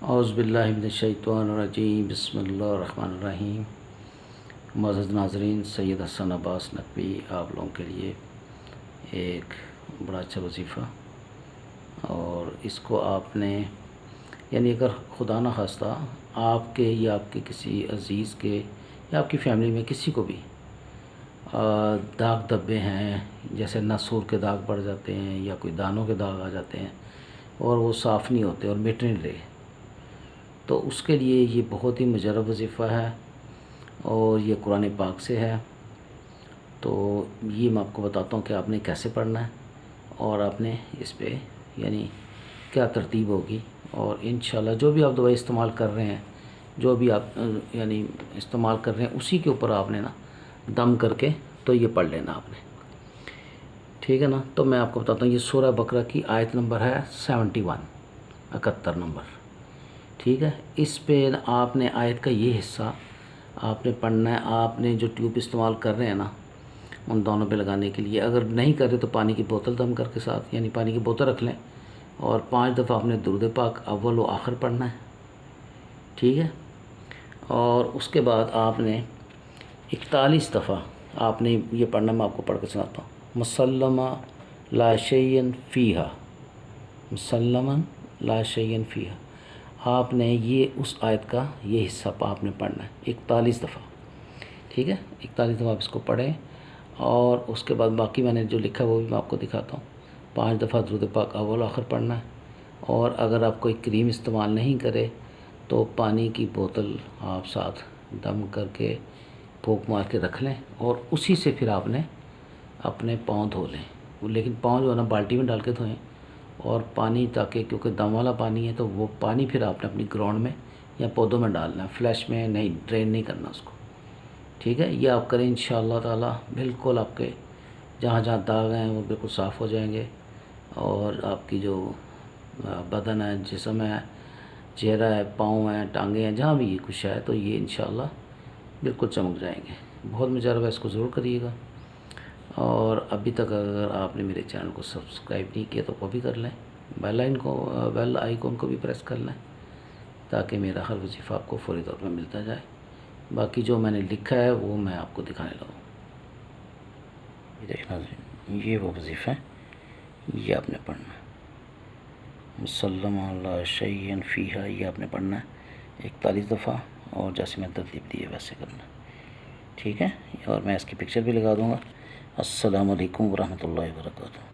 اعوذ باللہ من الشیطان الرجیم، بسم اللہ الرحمن الرحیم۔ معزز ناظرین، سید حسن عباس نقوی آپ لوگوں کے لیے ایک بڑا اچھا وظیفہ، اور اس کو آپ نے یعنی اگر خدا نہ خواستہ آپ کے یا آپ کے کسی عزیز کے یا آپ کی فیملی میں کسی کو بھی داغ دھبے ہیں، جیسے نسور کے داغ پڑ جاتے ہیں یا کوئی دانوں کے داغ آ جاتے ہیں اور وہ صاف نہیں ہوتے اور مٹ نہیں رہے، تو اس کے لیے یہ بہت ہی مجرب وظیفہ ہے اور یہ قرآن پاک سے ہے۔ تو یہ میں آپ کو بتاتا ہوں کہ آپ نے کیسے پڑھنا ہے اور آپ نے اس پہ یعنی کیا ترتیب ہوگی، اور انشاءاللہ جو بھی آپ دوائی استعمال کر رہے ہیں، جو بھی آپ یعنی استعمال کر رہے ہیں، اسی کے اوپر آپ نے نا دم کر کے تو یہ پڑھ لینا آپ نے، ٹھیک ہے نا۔ تو میں آپ کو بتاتا ہوں، یہ سورہ بقرہ کی آیت نمبر ہے 71، 71 نمبر، ٹھیک ہے۔ اس پہ آپ نے آیت کا یہ حصہ آپ نے پڑھنا ہے۔ آپ نے جو ٹیوب استعمال کر رہے ہیں نا ان دونوں پہ لگانے کے لیے، اگر نہیں کر رہے تو پانی کی بوتل دم کر کے ساتھ یعنی پانی کی بوتل رکھ لیں، اور 5 دفعہ آپ نے درود پاک اول و آخر پڑھنا ہے، ٹھیک ہے۔ اور اس کے بعد آپ نے 41 دفعہ آپ نے یہ پڑھنا، میں آپ کو پڑھ کے سناتا ہوں۔ مسلمہ لا شیئن فیہا، مسلمہ لا شیئن فیہا، آپ نے یہ اس آیت کا یہ حصہ آپ نے پڑھنا ہے 41 دفعہ، ٹھیک ہے۔ 41 دفعہ آپ اس کو پڑھیں، اور اس کے بعد باقی میں نے جو لکھا ہے وہ بھی میں آپ کو دکھاتا ہوں۔ 5 دفعہ درود پاک اول آخر پڑھنا ہے، اور اگر آپ کوئی کریم استعمال نہیں کرے تو پانی کی بوتل آپ ساتھ دم کر کے پھونک مار کے رکھ لیں، اور اسی سے پھر آپ نے اپنے پاؤں دھو لیں، لیکن پاؤں جو ہے نا بالٹی میں ڈال کے دھوئیں، اور پانی تاکہ کیونکہ دم والا پانی ہے تو وہ پانی پھر آپ نے اپنی گراؤنڈ میں یا پودوں میں ڈالنا ہے، فلیش میں نہیں، ڈرین نہیں کرنا اس کو، ٹھیک ہے۔ یہ آپ کریں انشاءاللہ تعالی، بالکل آپ کے جہاں جہاں داغ ہیں وہ بالکل صاف ہو جائیں گے، اور آپ کی جو بدن ہے، جسم ہے، چہرہ ہے، پاؤں ہیں، ٹانگیں ہیں، جہاں بھی یہ کچھ ہے تو یہ انشاءاللہ بالکل چمک جائیں گے۔ بہت مجربہ، اس کو ضرور کریے گا، اور ابھی تک اگر آپ نے میرے چینل کو سبسکرائب نہیں کیا تو وہ بھی کر لیں، بیل آئیکن کو بھی پریس کر لیں، تاکہ میرا ہر وظیفہ آپ کو فوری طور پر ملتا جائے۔ باقی جو میں نے لکھا ہے وہ میں آپ کو دکھانے لگوں۔ یہ دیکھنا، یہ وہ وظیفہ ہے، یہ آپ نے پڑھنا ہے۔ مسلمہ لا شیئن فیہا، یہ آپ نے پڑھنا ہے 41 دفعہ، اور جیسے میں ترتیب دی ہے ویسے کرنا ہے، ٹھیک ہے۔ اور میں اس کی پکچر بھی لگا دوں گا۔ السلام علیکم ورحمۃ اللہ وبرکاتہ۔